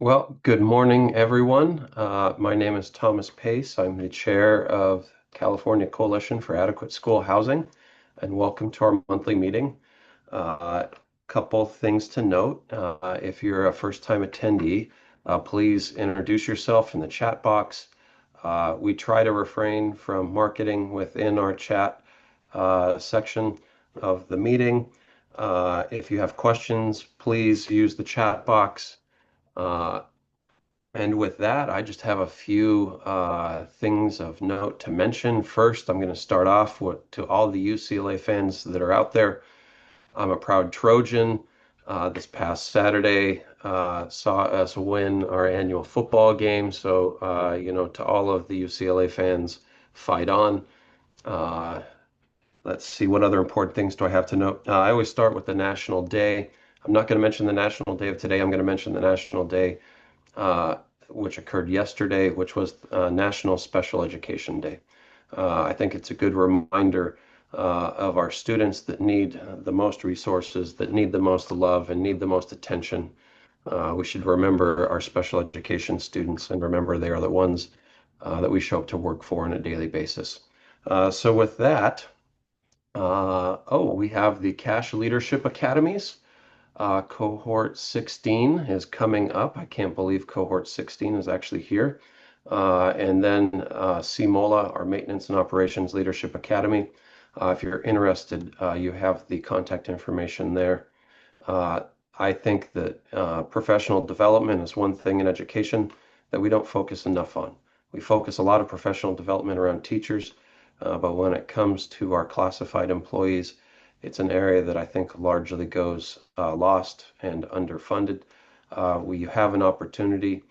Well, good morning, everyone. My name is Thomas Pace. I'm the chair of California Coalition for Adequate School Housing, and welcome to our monthly meeting. Couple things to note. If you're a first-time attendee, please introduce yourself in the chat box. We try to refrain from marketing within our chat section of the meeting. If you have questions, please use the chat box. And with that, I just have a few things of note to mention. First, I'm going to start off with to all the UCLA fans that are out there. I'm a proud Trojan. This past Saturday saw us win our annual football game. So, to all of the UCLA fans, fight on. Uh, let's see, what other important things do I have to note? I always start with the National Day. I'm not going to mention the National Day of today. I'm going to mention the National Day uh, which occurred yesterday, which was National Special Education Day. I think it's a good reminder of our students that need the most resources, that need the most love, and need the most attention. We should remember our special education students and remember they are the ones that we show up to work for on a daily basis. So with that, we have the Cash Leadership Academies. Cohort 16 is coming up. I can't believe cohort 16 is actually here. And then CMOLA, our Maintenance and Operations Leadership Academy. If you're interested, you have the contact information there. I think that professional development is one thing in education that we don't focus enough on. We focus a lot of professional development around teachers, but when it comes to our classified employees, it's an area that I think largely goes lost and underfunded. We have an opportunity.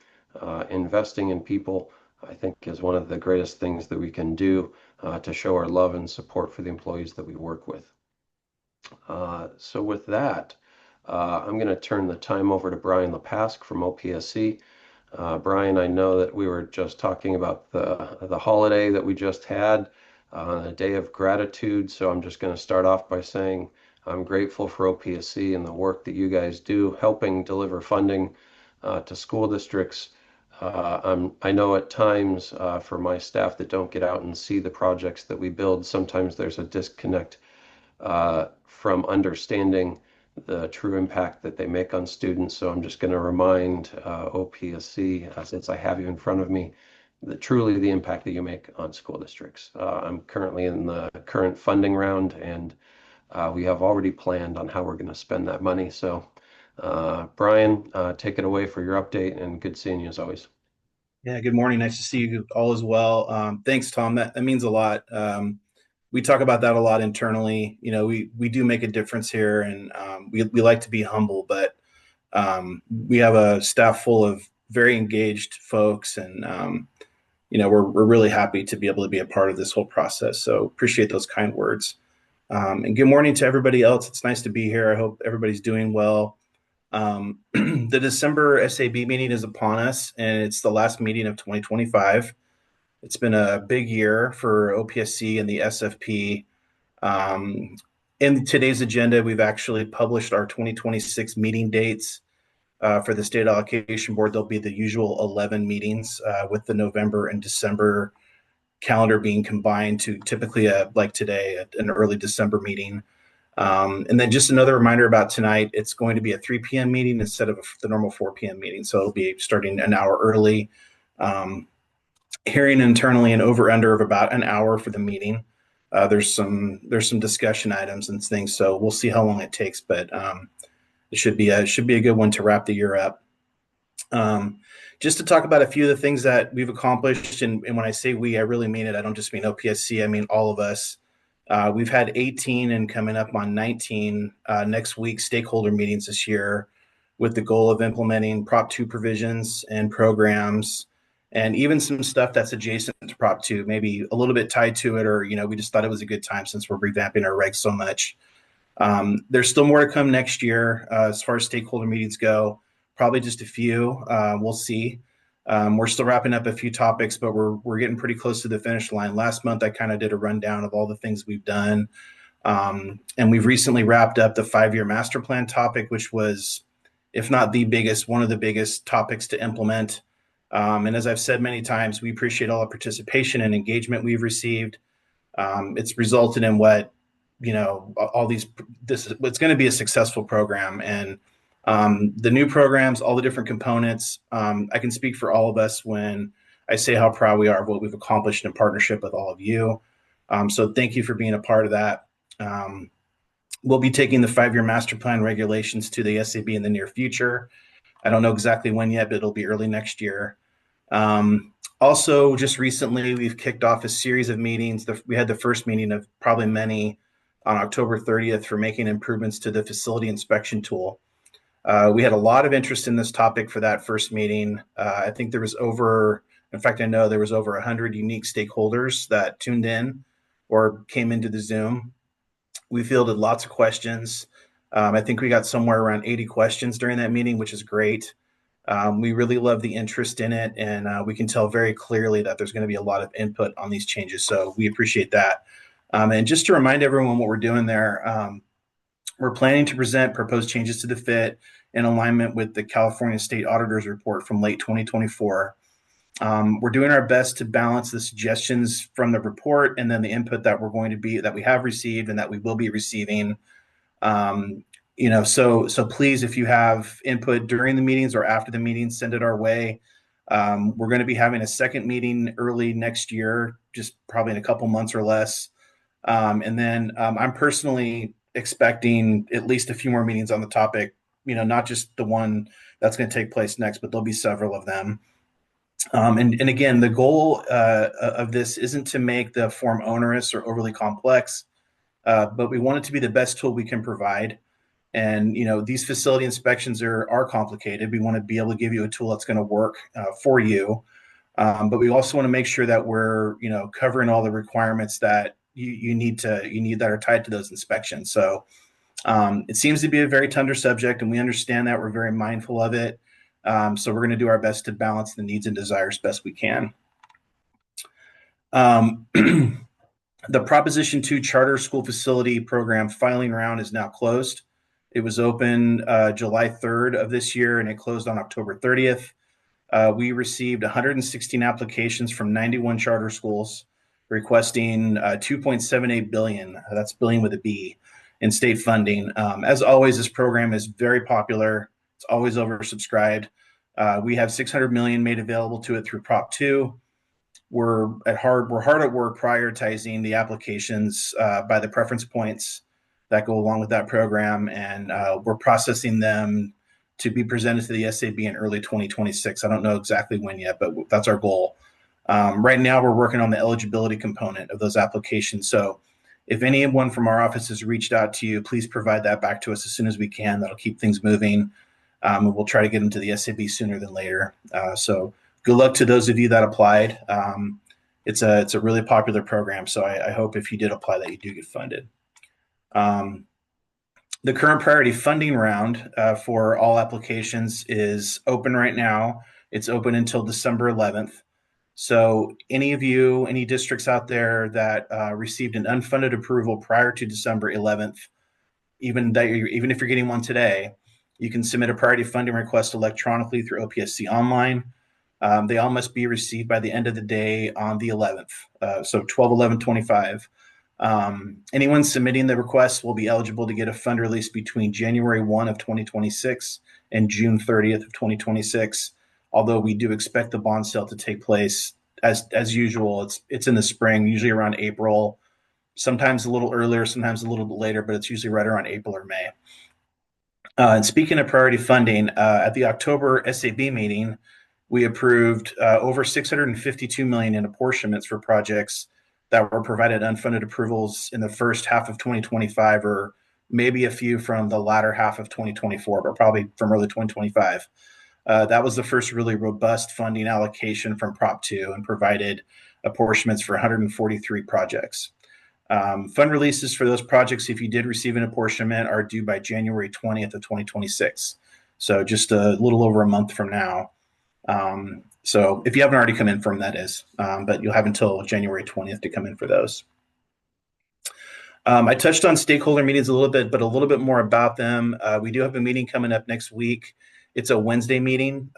Investing in people, I think, is one of the greatest things that we can do to show our love and support for the employees that we work with. So with that, I'm going to turn the time over to Brian Lepask from OPSC. Brian, I know that we were just talking about the holiday that we just had, a day of gratitude. So I'm just going to start off by saying I'm grateful for OPSC and the work that you guys do helping deliver funding to school districts. I know at times for my staff that don't get out and see the projects that we build, sometimes there's a disconnect from understanding the true impact that they make on students. So I'm just going to remind OPSC, since I have you in front of me, that truly the impact that you make on school districts. I'm currently in the current funding round, and we have already planned on how we're going to spend that money. So, Brian, take it away for your update, and good seeing you as always. Yeah, good morning. Nice to see you all as well. Thanks, Tom. That means a lot. We talk about that a lot internally. We do make a difference here, and we like to be humble, but we have a staff full of very engaged folks, and we're really happy to be able to be a part of this whole process. So appreciate those kind words. And good morning to everybody else. It's nice to be here. I hope everybody's doing well. The December SAB meeting is upon us, and it's the last meeting of 2025. It's been a big year for OPSC and the SFP. In today's agenda, we've actually published our 2026 meeting dates for the State Allocation Board. There'll be the usual 11 meetings with the November and December calendar being combined to typically, like today, an early December meeting. And then just another reminder about tonight, it's going to be a 3 p.m. meeting instead of the normal 4 p.m. meeting. So it'll be starting an hour early. Hearing internally an over-under of about an hour for the meeting. There's some discussion items and things, so we'll see how long it takes, but it should be a good one to wrap the year up. Just to talk about a few of the things that we've accomplished, and when I say we, I really mean it. I don't just mean OPSC, I mean all of us. We've had 18 and coming up on 19 next week stakeholder meetings this year with the goal of implementing Prop 2 provisions and programs, and even some stuff that's adjacent to Prop 2, maybe a little bit tied to it, or we just thought it was a good time since we're revamping our regs so much. There's still more to come next year as far as stakeholder meetings go. Probably just a few. We'll see. We're still wrapping up a few topics, but we're getting pretty close to the finish line. Last month, I kind of did a rundown of all the things we've done. And we've recently wrapped up the 5-year master plan topic, which was if not the biggest, one of the biggest topics to implement. And as I've said many times, we appreciate all the participation and engagement we've received. It's resulted in what, all these, this, it's going to be a successful program. And the new programs, all the different components, I can speak for all of us when I say how proud we are of what we've accomplished in partnership with all of you. So thank you for being a part of that. We'll be taking the 5-year master plan regulations to the SAB in the near future. I don't know exactly when yet, but it'll be early next year. Also, just recently, we've kicked off a series of meetings. We had the first meeting of probably many on October 30th for making improvements to the facility inspection tool. We had a lot of interest in this topic for that first meeting. I think there was in fact, I know there was over 100 unique stakeholders that tuned in or came into the Zoom. We fielded lots of questions. I think we got somewhere around 80 questions during that meeting, which is great. We really love the interest in it, and we can tell very clearly that there's going to be a lot of input on these changes. So we appreciate that. And just to remind everyone what we're doing there, we're planning to present proposed changes to the FIT in alignment with the California State Auditor's report from late 2024. We're doing our best to balance the suggestions from the report and then the input that we have received and that we will be receiving. So please, if you have input during the meetings or after the meetings, send it our way. We're going to be having a second meeting early next year, just probably in a couple months or less. And then I'm personally expecting at least a few more meetings on the topic, not just the one that's going to take place next, but there'll be several of them. And again, the goal of this isn't to make the form onerous or overly complex, but we want it to be the best tool we can provide. And these facility inspections are complicated. We want to be able to give you a tool that's going to work for you, but we also want to make sure that we're covering all the requirements that you need that are tied to those inspections. So it seems to be a very tender subject, and we understand that. We're very mindful of it. So we're going to do our best to balance the needs and desires best we can. The Proposition 2 Charter School Facility Program filing round is now closed. It was open July 3rd of this year, and it closed on October 30th. We received 116 applications from 91 charter schools requesting $2.78 billion. That's billion with a B in state funding. As always, this program is very popular. It's always oversubscribed. We have $600 million made available to it through Prop 2. We're hard at work prioritizing the applications by the preference points that go along with that program, and we're processing them to be presented to the SAB in early 2026. I don't know exactly when yet, but that's our goal. Right now, we're working on the eligibility component of those applications. So if anyone from our office has reached out to you, please provide that back to us as soon as we can. That'll keep things moving. And we'll try to get them to the SAB sooner than later. So good luck to those of you that applied. It's a really popular program, so I hope if you did apply that you do get funded. The current priority funding round for all applications is open right now. It's open until December 11th. So any districts out there that received an unfunded approval prior to December 11th, even if you're getting one today, you can submit a priority funding request electronically through OPSC online. They all must be received by the end of the day on the 11th, so 12/11/25. Anyone submitting the request will be eligible to get a fund release between January 1 of 2026 and June 30th of 2026. Although we do expect the bond sale to take place as usual. It's in the spring, usually around April, sometimes a little earlier, sometimes a little bit later, but it's usually right around April or May. And speaking of priority funding, at the October SAB meeting, we approved over $652 million in apportionments for projects that were provided unfunded approvals in the first half of 2025, or maybe a few from the latter half of 2024, but probably from early 2025. That was the first really robust funding allocation from Prop 2 and provided apportionments for 143 projects. Fund releases for those projects, if you did receive an apportionment, are due by January 20th of 2026. So just a little over a month from now. So if you haven't already come in from that is, but you'll have until January 20th to come in for those. I touched on stakeholder meetings a little bit, but a little bit more about them. We do have a meeting coming up next week. It's a Wednesday meeting.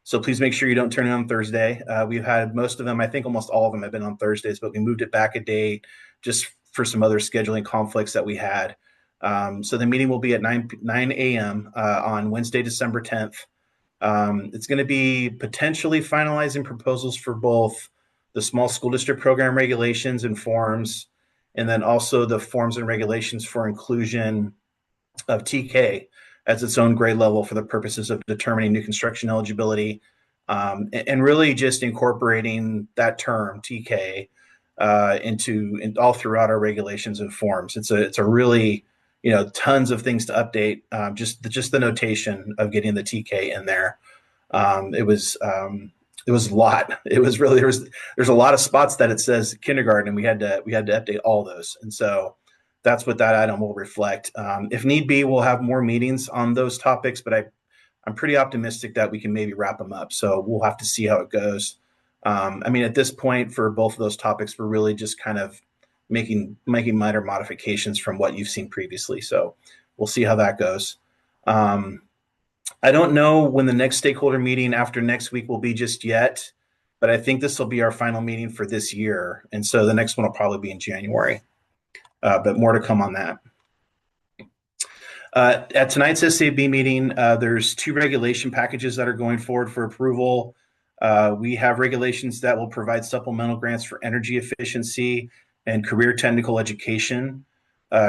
So please make sure you don't turn it on Thursday. We've had most of them, I think almost all of them have been on Thursdays, but we moved it back a day just for some other scheduling conflicts that we had. So the meeting will be at 9 a.m. On Wednesday, December 10th. It's going to be potentially finalizing proposals for both the small school district program regulations and forms, and then also the forms and regulations for inclusion of TK as its own grade level for the purposes of determining new construction eligibility, and really just incorporating that term TK into all throughout our regulations and forms. It's a really, tons of things to update. Just the notation of getting the TK in there. It was a lot. It was really there's a lot of spots that it says kindergarten, and we had to update all those, and so that's what that item will reflect. If need be, we'll have more meetings on those topics, but I'm pretty optimistic that we can maybe wrap them up. So we'll have to see how it goes. I mean, at this point, for both of those topics, we're really just kind of making minor modifications from what you've seen previously. So we'll see how that goes. I don't know when the next stakeholder meeting after next week will be just yet, but I think this will be our final meeting for this year. And so the next one will probably be in January, but more to come on that. At tonight's SAB meeting, there's two regulation packages that are going forward for approval. We have regulations that will provide supplemental grants for energy efficiency and career technical education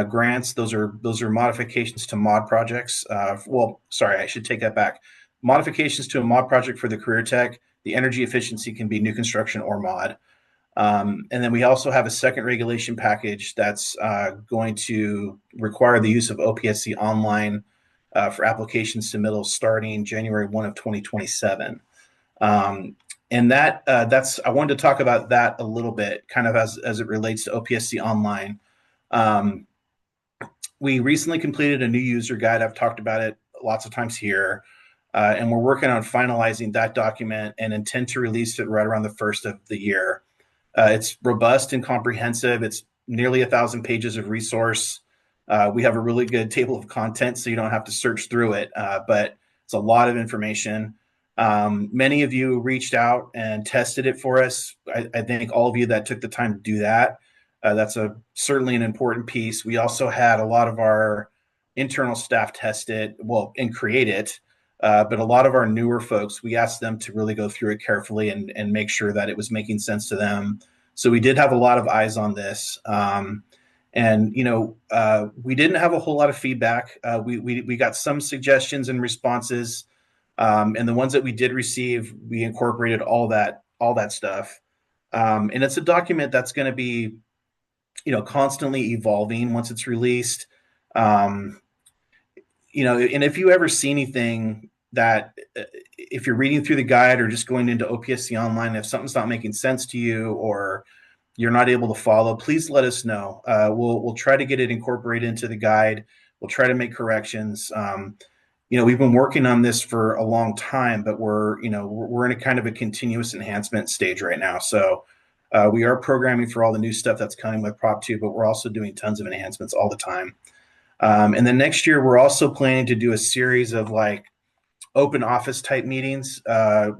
grants. Those are modifications to mod projects. Well, sorry, I should take that back. Modifications to a mod project for the career tech. The energy efficiency can be new construction or mod. And then we also have a second regulation package that's going to require the use of OPSC online for application submittals starting January 1 of 2027. And that's I wanted to talk about that a little bit, kind of as it relates to OPSC online. We recently completed a new user guide. I've talked about it lots of times here. And we're working on finalizing that document and intend to release it right around the first of the year. It's robust and comprehensive. It's nearly 1,000 pages of resource. We have a really good table of contents, so you don't have to search through it, but it's a lot of information. Many of you reached out and tested it for us. I think all of you that took the time to do that, that's certainly an important piece. We also had a lot of our internal staff test it, and create it. But a lot of our newer folks, we asked them to really go through it carefully and make sure that it was making sense to them. So we did have a lot of eyes on this. And we didn't have a whole lot of feedback. We got some suggestions and responses. And the ones that we did receive, we incorporated all that stuff. And it's a document that's going to be, constantly evolving once it's released. And if you ever see anything that, if you're reading through the guide or just going into OPSC online, if something's not making sense to you or you're not able to follow, please let us know. We'll try to get it incorporated into the guide. We'll try to make corrections. We've been working on this for a long time, but we're in a kind of a continuous enhancement stage right now. So we are programming for all the new stuff that's coming with Prop 2, but we're also doing tons of enhancements all the time. And then next year, we're also planning to do a series of open office type meetings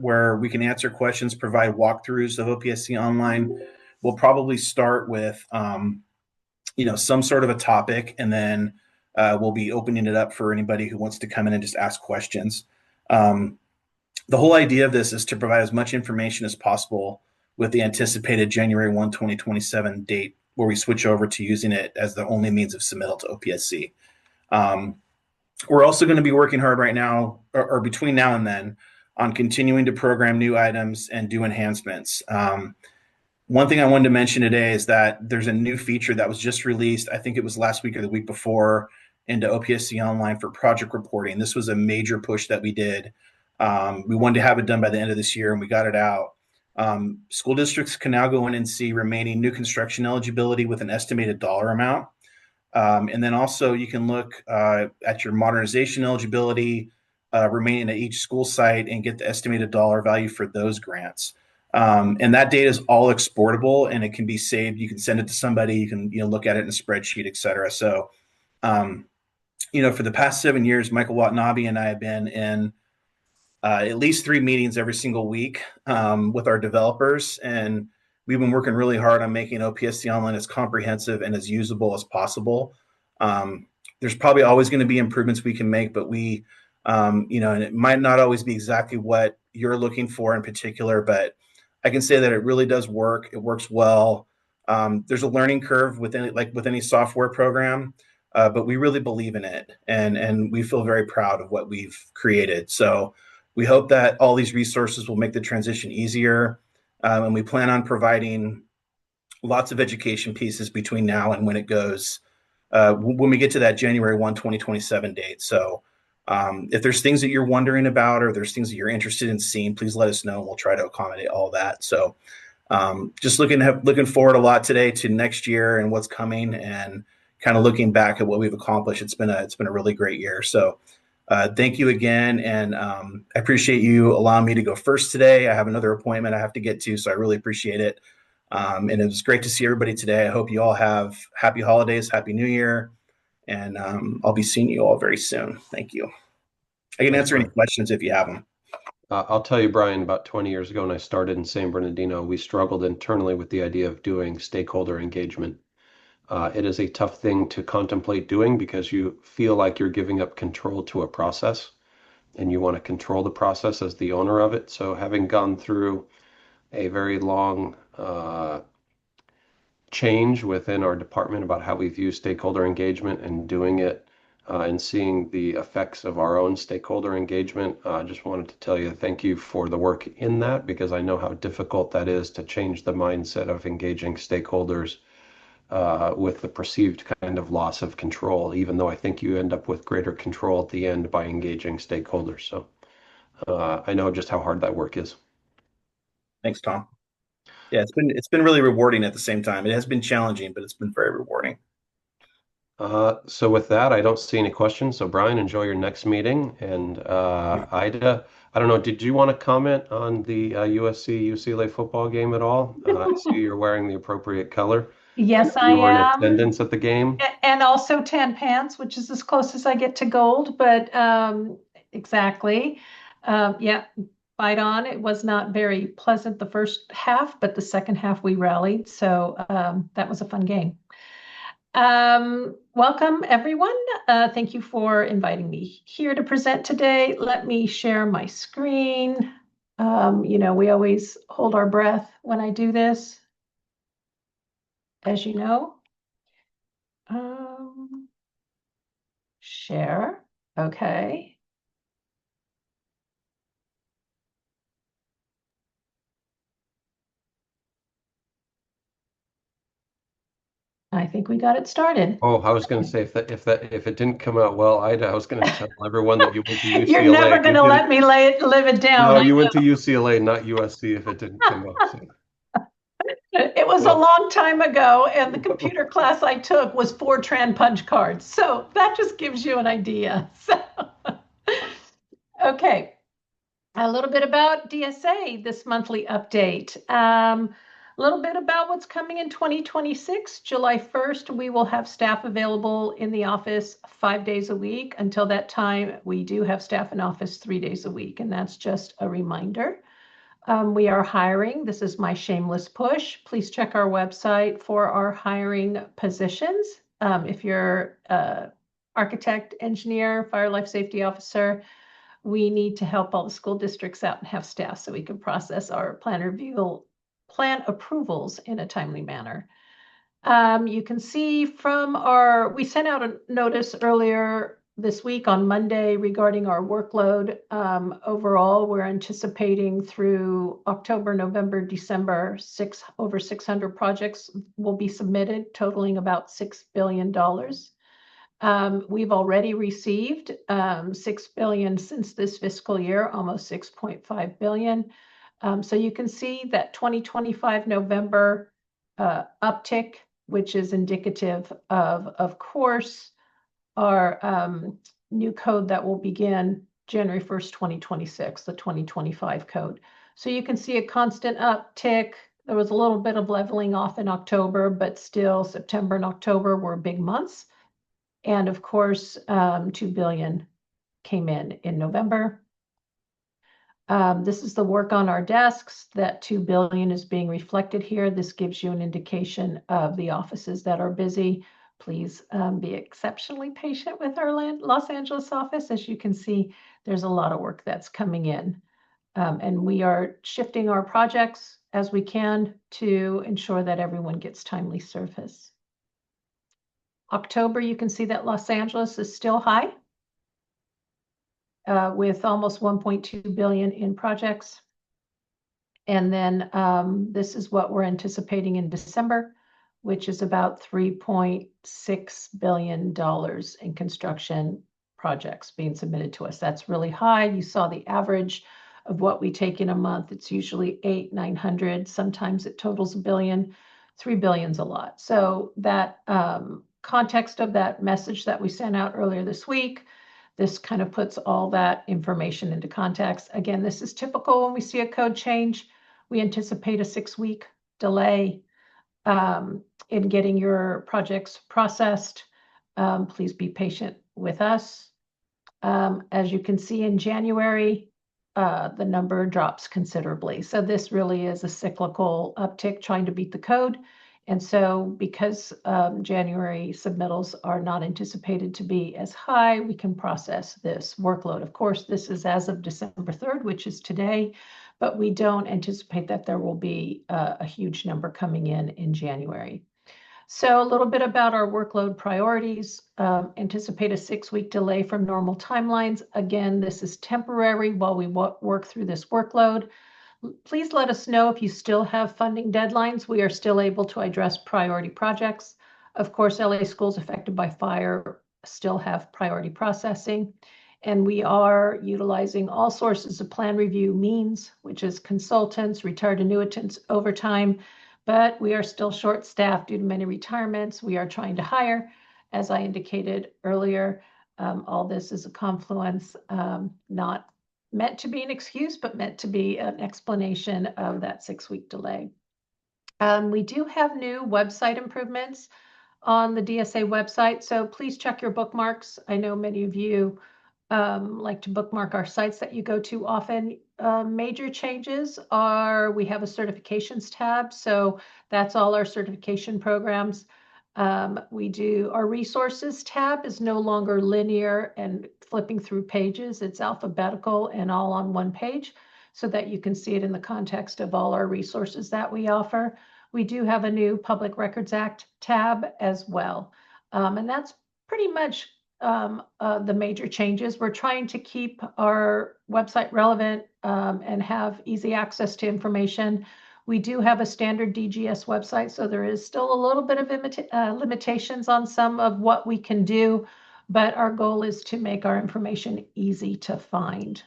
where we can answer questions, provide walkthroughs of OPSC online. We'll probably start with, some sort of a topic, and then we'll be opening it up for anybody who wants to come in and just ask questions. The whole idea of this is to provide as much information as possible with the anticipated January 1, 2027 date, where we switch over to using it as the only means of submittal to OPSC. We're also going to be working hard right now, or between now and then, on continuing to program new items and do enhancements. One thing I wanted to mention today is that there's a new feature that was just released, I think it was last week or the week before, into OPSC Online for project reporting. This was a major push that we did. We wanted to have it done by the end of this year, and we got it out. School districts can now go in and see remaining new construction eligibility with an estimated dollar amount. And then also you can look at your modernization eligibility remaining at each school site and get the estimated dollar value for those grants. And that data is all exportable and it can be saved. You can send it to somebody. You can look at it in a spreadsheet, et cetera. So um, for the past 7 years, Michael Watanabe and I have been in at least 3 meetings every single week with our developers, and we've been working really hard on making OPSC Online as comprehensive and as usable as possible. Um, there's probably always going to be improvements we can make, but and it might not always be exactly what you're looking for in particular, but I can say that it really does work. It works well. There's a learning curve with any software program, but we really believe in it, and we feel very proud of what we've created. So we hope that all these resources will make the transition easier, and we plan on providing lots of education pieces between now and when it goes when we get to that January 1, 2027 date. So if there's things that you're wondering about or there's things that you're interested in seeing, please let us know and we'll try to accommodate all that. So just looking forward a lot today to next year and what's coming, and kind of looking back at what we've accomplished. It's been a really great year. So thank you again, and I appreciate you allowing me to go first today. I have another appointment I have to get to, so I really appreciate it. And it was great to see everybody today. I hope you all have happy holidays, happy New Year, and I'll be seeing you all very soon. Thank you. I can Thanks, answer any Brian. questions if you have them. I'll tell you, Brian, about 20 years ago when I started in San Bernardino, we struggled internally with the idea of doing stakeholder engagement. It is a tough thing to contemplate doing because you feel like you're giving up control to a process and you want to control the process as the owner of it. So having gone through a very long change within our department about how we view stakeholder engagement and doing it and seeing the effects of our own stakeholder engagement. I just wanted to tell you thank you for the work in that, because I know how difficult that is to change the mindset of engaging stakeholders with the perceived kind of loss of control, even though I think you end up with greater control at the end by engaging stakeholders. So I know just how hard that work is. Thanks, Tom. Yeah, it's been really rewarding at the same time. It has been challenging, but it's been very rewarding. So with that, I don't see any questions. So Brian, enjoy your next meeting. And Ida, I don't know, did you want to comment on the USC UCLA football game at all? I see you're wearing the appropriate color. I know Yes, I you were in am. attendance at the game. And also tan pants, which is as close as I get to gold, but exactly. Yeah, fight on. It was not very pleasant the first half, but the second half we rallied. So that was a fun game. Welcome, everyone. Thank you for inviting me here to present today. Let me share my screen. We always hold our breath when I do this, as you know. Share. Okay. I think we got it started. Oh, I was going to say if it didn't come out well, Ida, I was going to tell everyone that you went to You're UCLA. never going You to let didn't. me live it down. No, you went to UCLA, not USC. If it didn't come out. So, It was a well, long time ago, and the computer class I took was Fortran punch cards. So that just gives you an idea. So, okay. A little bit about DSA, this monthly update. A little bit about what's coming in 2026. July 1st, we will have staff available in the office 5 days a week. Until that time, we do have staff in office 3 days a week, and that's just a reminder. We are hiring. This is my shameless push. Please check our website for our hiring positions. If you're architect, engineer, fire life safety officer, we need to help all the school districts out and have staff so we can process our plan approvals in a timely manner. You can see we sent out a notice earlier this week on Monday regarding our workload. Overall, we're anticipating through October, November, December, over 600 projects will be submitted, totaling about $6 billion. We've already received $6 billion since this fiscal year, almost $6.5 billion. So you can see that 2025 November uptick, which is indicative of course, our new code that will begin January 1st, 2026, the 2025 code. So you can see a constant uptick. There was a little bit of leveling off in October, but still September and October were big months. And of course, 2 billion came in November. This is the work on our desks. That 2 billion is being reflected here. This gives you an indication of the offices that are busy. Please be exceptionally patient with our Los Angeles office. As you can see, there's a lot of work that's coming in. And we are shifting our projects as we can to ensure that everyone gets timely service. October, you can see that Los Angeles is still high with almost 1.2 billion in projects. And then this is what we're anticipating in December, which is about $3.6 billion in construction projects being submitted to us. That's really high. You saw the average of what we take in a month. It's usually 800-900. Sometimes it totals a billion. 3 billion's a lot. So that context of that message that we sent out earlier this week, this kind of puts all that information into context. Again, this is typical when we see a code change. We anticipate a 6-week delay in getting your projects processed. Please be patient with us. As you can see in January, the number drops considerably. So this really is a cyclical uptick trying to beat the code. And so because January submittals are not anticipated to be as high, we can process this workload. Of course, this is as of December 3rd, which is today, but we don't anticipate that there will be a huge number coming in January. So a little bit about our workload priorities. Anticipate a 6-week delay from normal timelines. Again, this is temporary while we work through this workload. Please let us know if you still have funding deadlines. We are still able to address priority projects. Of course, LA schools affected by fire still have priority processing. And we are utilizing all sources of plan review means, which is consultants, retired annuitants, overtime, but we are still short-staffed due to many retirements. We are trying to hire, as I indicated earlier. All this is a confluence, not meant to be an excuse, but meant to be an explanation of that 6-week delay. We do have new website improvements on the DSA website, so please check your bookmarks. I know many of you like to bookmark our sites that you go to often. Major changes are we have a certifications tab, so that's all our certification programs. Our resources tab is no longer linear and flipping through pages. It's alphabetical and all on one page so that you can see it in the context of all our resources that we offer. We do have a new Public Records Act tab as well. And that's pretty much the major changes. We're trying to keep our website relevant and have easy access to information. We do have a standard DGS website, so there is still a little bit of limitations on some of what we can do, but our goal is to make our information easy to find.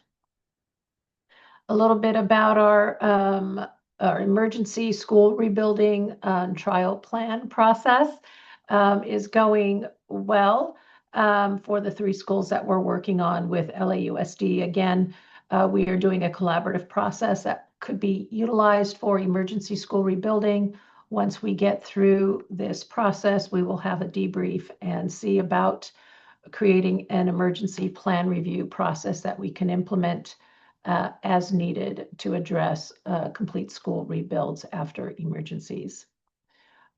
A little bit about our emergency school rebuilding trial plan process is going well for the 3 schools that we're working on with LAUSD. Again, we are doing a collaborative process that could be utilized for emergency school rebuilding. Once we get through this process, we will have a debrief and see about creating an emergency plan review process that we can implement as needed to address complete school rebuilds after emergencies.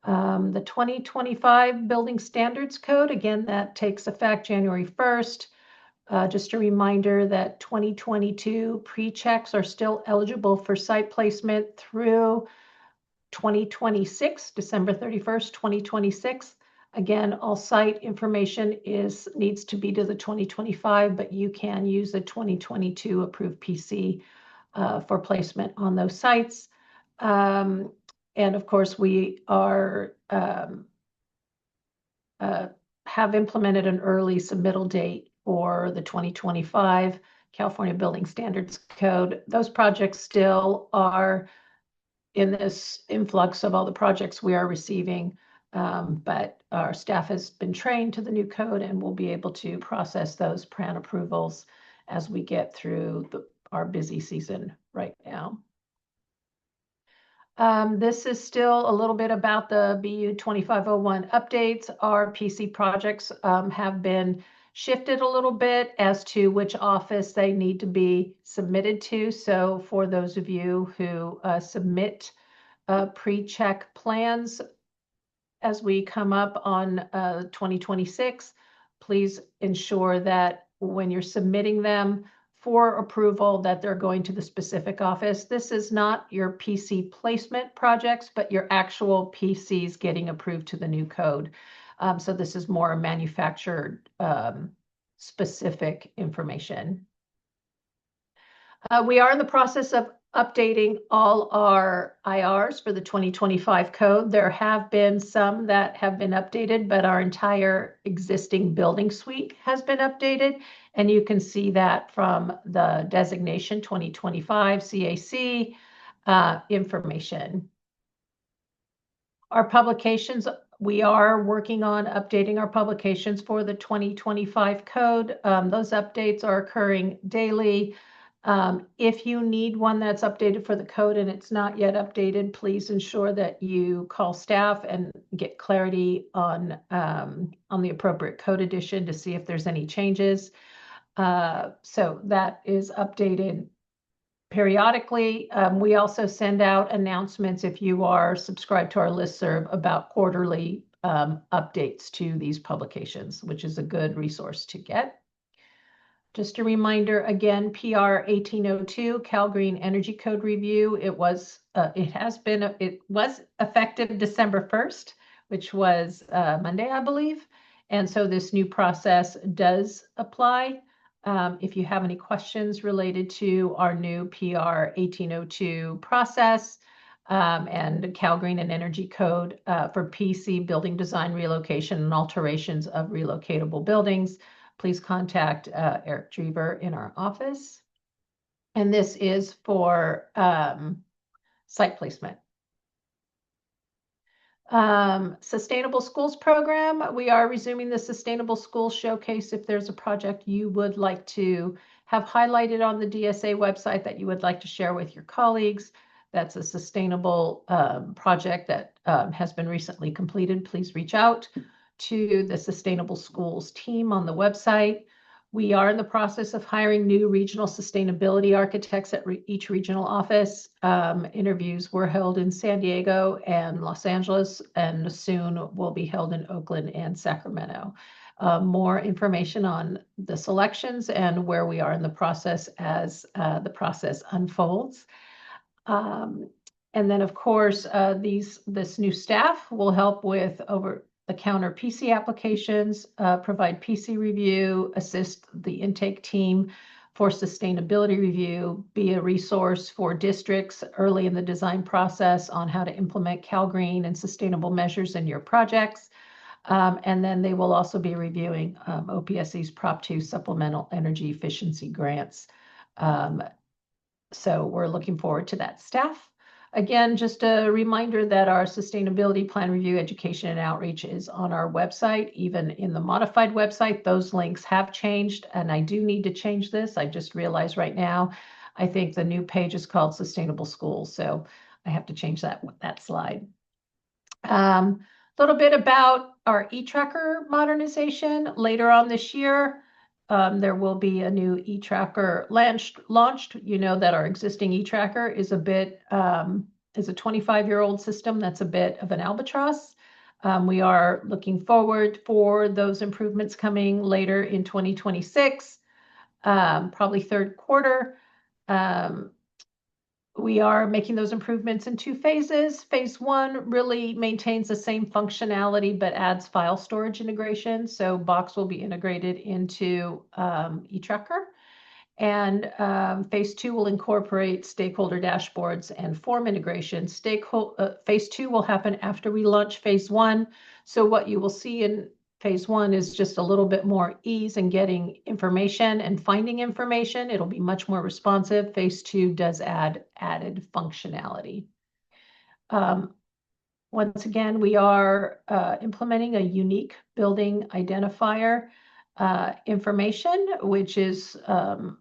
The 2025 Building Standards Code, again, that takes effect January 1st. Just a reminder that 2022 pre-checks are still eligible for site placement through 2026, December 31st, 2026. Again, all site information needs to be to the 2025, but you can use the 2022 approved PC for placement on those sites. And of course, we are have implemented an early submittal date for the 2025 California Building Standards Code. Those projects still are in this influx of all the projects we are receiving, but our staff has been trained to the new code and will be able to process those plan approvals as we get through our busy season right now. This is still a little bit about the BU 2501 updates. Our PC projects have been shifted a little bit as to which office they need to be submitted to. So for those of you who submit pre-check plans as we come up on 2026, please ensure that when you're submitting them for approval that they're going to the specific office. This is not your PC placement projects, but your actual PCs getting approved to the new code. So this is more manufactured specific information. We are in the process of updating all our IRs for the 2025 code. There have been some that have been updated, but our entire existing building suite has been updated. And you can see that from the designation 2025 CAC information. Our publications, we are working on updating our publications for the 2025 code. Those updates are occurring daily. If you need one that's updated for the code and it's not yet updated, please ensure that you call staff and get clarity on the appropriate code edition to see if there's any changes. So that is updated periodically. We also send out announcements if you are subscribed to our listserv about quarterly updates to these publications, which is a good resource to get. Just a reminder again, PR 1802 Cal Green Energy Code Review. It was effective December 1st, which was Monday, I believe. And so this new process does apply. If you have any questions related to our new PR 1802 process and Cal Green and Energy Code for PC building design relocation and alterations of relocatable buildings, please contact Eric Drever in our office. And this is for site placement. Sustainable Schools Program. We are resuming the Sustainable Schools Showcase. If there's a project you would like to have highlighted on the DSA website that you would like to share with your colleagues, that's a sustainable project that has been recently completed, please reach out to the Sustainable Schools team on the website. We are in the process of hiring new regional sustainability architects at each regional office. Interviews were held in San Diego and Los Angeles, and soon will be held in Oakland and Sacramento. More information on the selections and where we are in the process as the process unfolds. And then, of course, this new staff will help with over-the-counter PC applications, provide PC review, assist the intake team for sustainability review, be a resource for districts early in the design process on how to implement Cal Green and sustainable measures in your projects. And then they will also be reviewing OPSE's Prop 2 supplemental energy efficiency grants. So we're looking forward to that staff. Again, just a reminder that our sustainability plan review, education, and outreach is on our website. Even in the modified website, those links have changed, and I do need to change this. I just realized right now, I think the new page is called Sustainable Schools, so I have to change that slide. A little bit about our e-tracker modernization. Later on this year, there will be a new e-tracker launched. You know that our existing e-tracker is a 25-year-old system that's a bit of an albatross. We are looking forward for those improvements coming later in 2026, probably third quarter. We are making those improvements in 2 phases. Phase 1 really maintains the same functionality, but adds file storage integration. So Box will be integrated into eTracker. And phase 2 will incorporate stakeholder dashboards and form integration. Phase 2 will happen after we launch phase 1. So what you will see in phase 1 is just a little bit more ease in getting information and finding information. It'll be much more responsive. Phase 2 does add added functionality. Once again, we are implementing a unique building identifier information, which is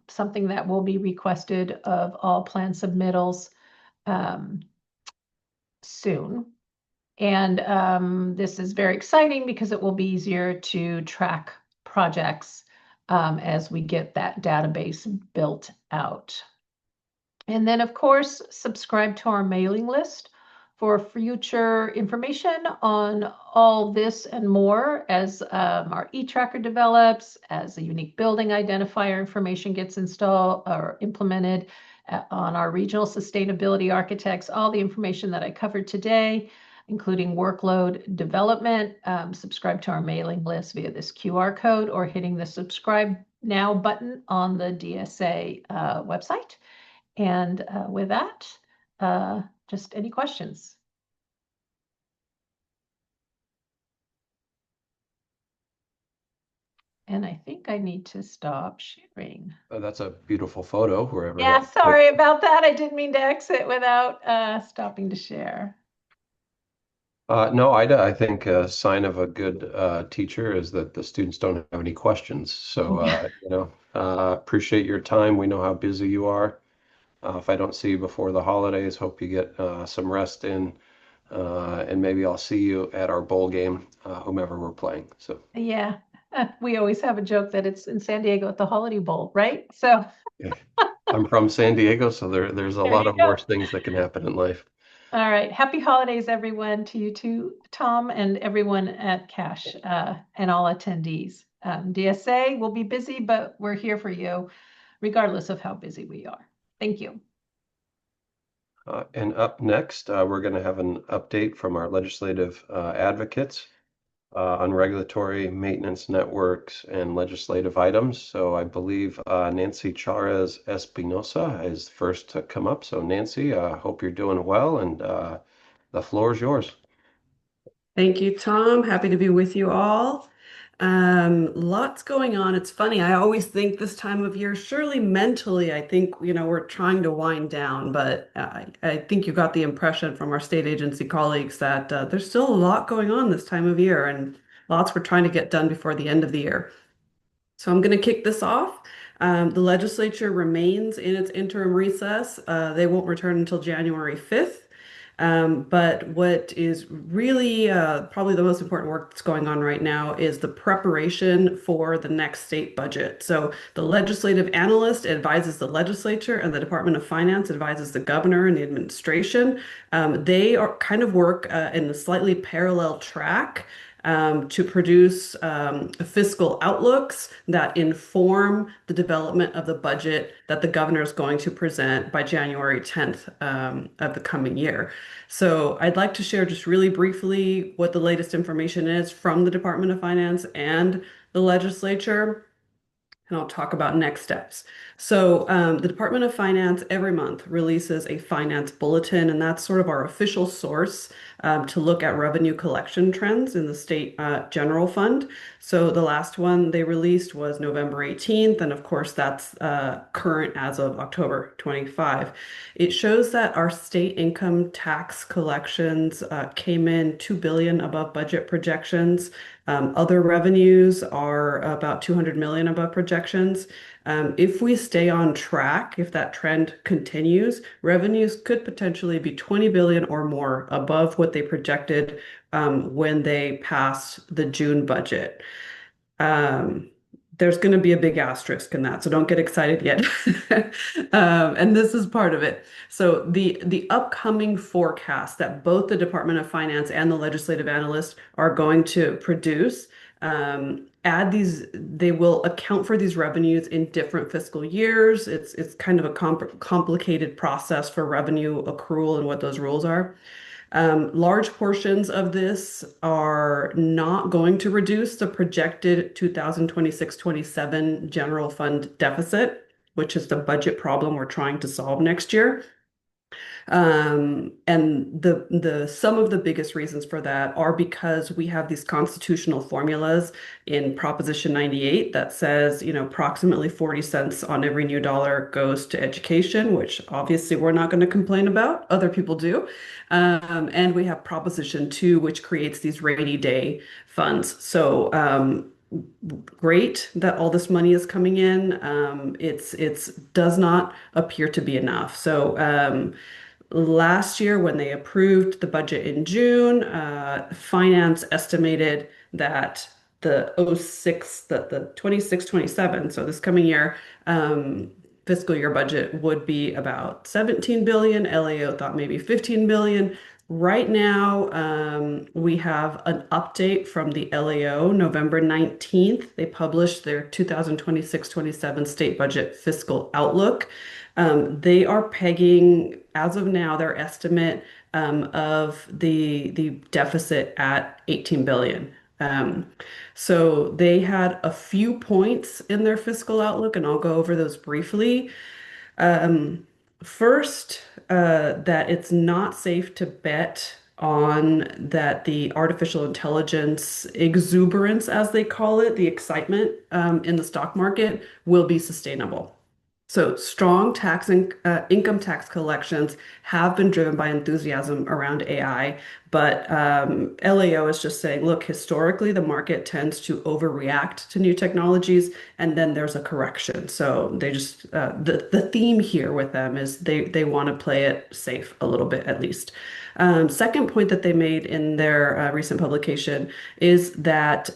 something that will be requested of all plan submittals. soon. And this is very exciting because it will be easier to track projects as we get that database built out. And then, of course, subscribe to our mailing list for future information on all this and more as our e-tracker develops, as the unique building identifier information gets installed or implemented on our regional sustainability architects, all the information that I covered today, including workload development. Subscribe to our mailing list via this QR code or hitting the subscribe now button on the DSA website. And with that, just any questions? And I think I need to stop sharing. That's a beautiful photo, wherever Yeah, that. sorry about that. I didn't mean to exit without stopping to share. No, I think a sign of a good teacher is that the students don't have any questions. So, appreciate your time. We know how busy you are. If I don't see you before the holidays, hope you get some rest in, and maybe I'll see you at our bowl game, whomever we're playing. So, Yeah, we always have a joke that it's in San Diego at the Holiday Bowl, right? So yeah. I'm from San Diego, so there's a there lot you of go. worse things that can happen in life. All right. Happy holidays, everyone, to you too, Tom, and everyone at Cash and all attendees. DSA will be busy, but we're here for you, regardless of how busy we are. Thank you. And up next, we're going to have an update from our legislative advocates on regulatory maintenance networks and legislative items. So I believe Nancy Charez Espinosa is first to come up. So Nancy, hope you're doing well, and the floor is yours. Thank you, Tom. Happy to be with you all. Lots going on. It's funny. I always think this time of year, surely mentally, I think, we're trying to wind down, but I think you got the impression from our state agency colleagues that there's still a lot going on this time of year and lots we're trying to get done before the end of the year. So I'm going to kick this off. The legislature remains in its interim recess. They won't return until January 5th. But what is really probably the most important work that's going on right now is the preparation for the next state budget. So the legislative analyst advises the legislature, and the Department of Finance advises the governor and the administration. They are kind of work in a slightly parallel track to produce fiscal outlooks that inform the development of the budget that the governor is going to present by January 10th of the coming year. So I'd like to share just really briefly what the latest information is from the Department of Finance and the legislature, and I'll talk about next steps. So the Department of Finance every month releases a finance bulletin, and that's sort of our official source to look at revenue collection trends in the state general fund. So the last one they released was November 18th, and of course that's current as of October 25. It shows that our state income tax collections came in 2 billion above budget projections. Other revenues are about 200 million above projections. If we stay on track, if that trend continues, revenues could potentially be 20 billion or more above what they projected when they passed the June budget. There's going to be a big asterisk in that, so don't get excited yet. And this is part of it. So the upcoming forecast that both the Department of Finance and the legislative analysts are going to produce they will account for these revenues in different fiscal years. It's kind of a complicated process for revenue accrual and what those rules are. Large portions of this are not going to reduce the projected 2026-27 general fund deficit, which is the budget problem we're trying to solve next year. And some of the biggest reasons for that are because we have these constitutional formulas in Proposition 98 that says, approximately 40 cents on every new dollar goes to education, which obviously we're not going to complain about. Other people do. And we have Proposition 2, which creates these rainy day funds. So great that all this money is coming in. It's does not appear to be enough. So Last year, when they approved the budget in June, finance estimated that the the 26-27, so this coming year, fiscal year budget would be about 17 billion. LAO thought maybe 15 billion. Right now, we have an update from the LAO, November 19th. They published their 2026-27 state budget fiscal outlook. They are pegging, as of now, their estimate of the deficit at 18 billion. So they had a few points in their fiscal outlook, and I'll go over those briefly. Um, First, that it's not safe to bet on that the artificial intelligence exuberance, as they call it, the excitement in the stock market will be sustainable. So strong income tax collections have been driven by enthusiasm around AI, but LAO is just saying, look, historically the market tends to overreact to new technologies, and then there's a correction. So they just the theme here with them is they want to play it safe a little bit at least. Second point that they made in their recent publication is that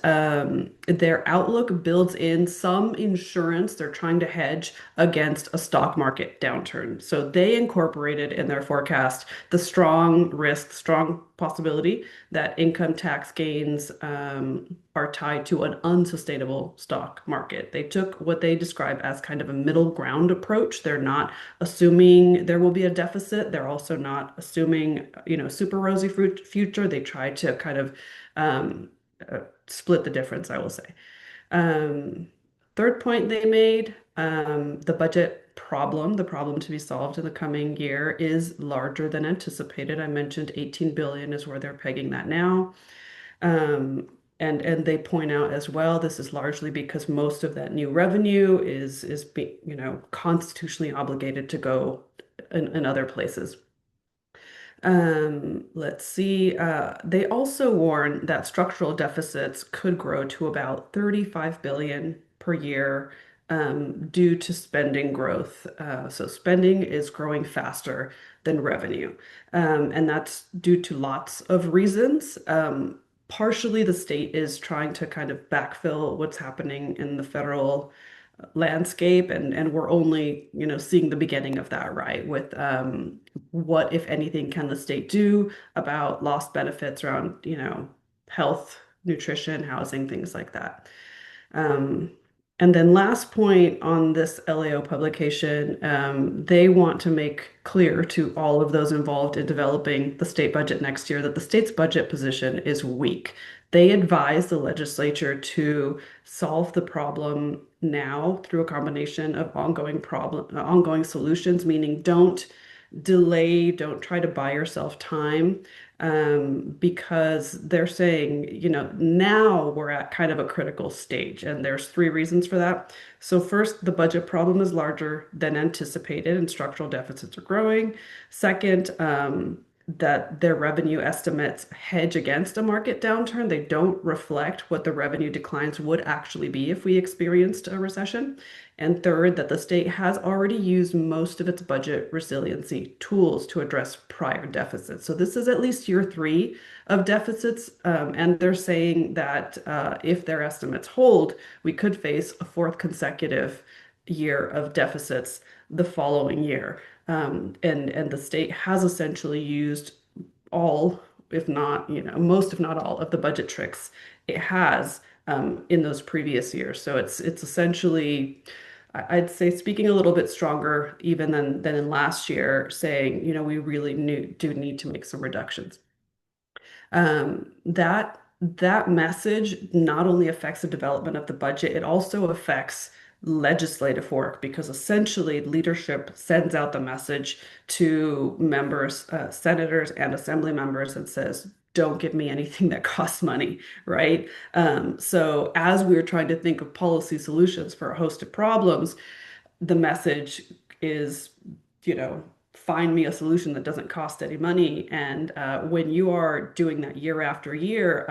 their outlook builds in some insurance. They're trying to hedge against a stock market downturn. So they incorporated in their forecast the strong risk, strong possibility that income tax gains are tied to an unsustainable stock market. They took what they describe as kind of a middle ground approach. They're not assuming there will be a deficit. They're also not assuming, super rosy future. They try to kind of split the difference, I will say. Um, Third point they made, the budget problem, the problem to be solved in the coming year is larger than anticipated. I mentioned 18 billion is where they're pegging that now. And they point out as well, this is largely because most of that new revenue is constitutionally obligated to go in other places. Let's see. They also warn that structural deficits could grow to about 35 billion per year due to spending growth. So spending is growing faster than revenue. And that's due to lots of reasons. Partially, the state is trying to kind of backfill what's happening in the federal landscape, and we're only seeing the beginning of that, right? With what, if anything, can the state do about lost benefits around health, nutrition, housing, things like that. um, and then last point on this LAO publication, they want to make clear to all of those involved in developing the state budget next year that the state's budget position is weak. They advise the legislature to solve the problem now through a combination of ongoing solutions, meaning don't delay, don't try to buy yourself time, because they're saying, now we're at kind of a critical stage, and there's three reasons for that. So first, the budget problem is larger than anticipated, and structural deficits are growing. Second, that their revenue estimates hedge against a market downturn. They don't reflect what the revenue declines would actually be if we experienced a recession. And third, that the state has already used most of its budget resiliency tools to address prior deficits. So this is at least year three of deficits. And they're saying that if their estimates hold, we could face a fourth consecutive year of deficits the following year. And the state has essentially used all, if not, most, if not all, of the budget tricks it has in those previous years. So it's essentially, I'd say, speaking a little bit stronger even than in last year, saying, we really do need to make some reductions. That message not only affects the development of the budget, it also affects legislative work, because essentially leadership sends out the message to members, senators and assembly members, and says, don't give me anything that costs money, right? So as we're trying to think of policy solutions for a host of problems, the message is, find me a solution that doesn't cost any money. And when you are doing that year after year,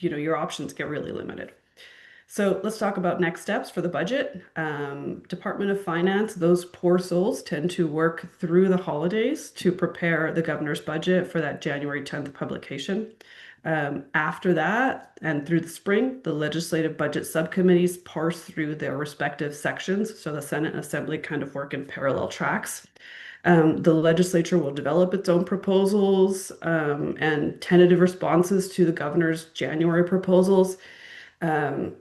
your options get really limited. So let's talk about next steps for the budget. Department of Finance, those poor souls tend to work through the holidays to prepare the governor's budget for that January 10th publication. After that and through the spring, the legislative budget subcommittees parse through their respective sections. So the Senate and Assembly kind of work in parallel tracks. The legislature will develop its own proposals and tentative responses to the governor's January proposals. Um,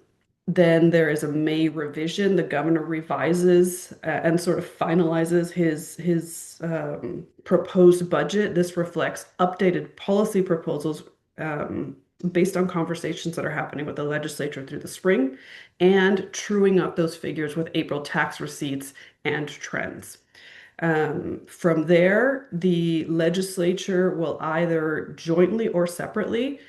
then there is a May revision. The governor revises and sort of finalizes his proposed budget. This reflects updated policy proposals based on conversations that are happening with the legislature through the spring and truing up those figures with April tax receipts and trends. From there, the legislature will either jointly or separately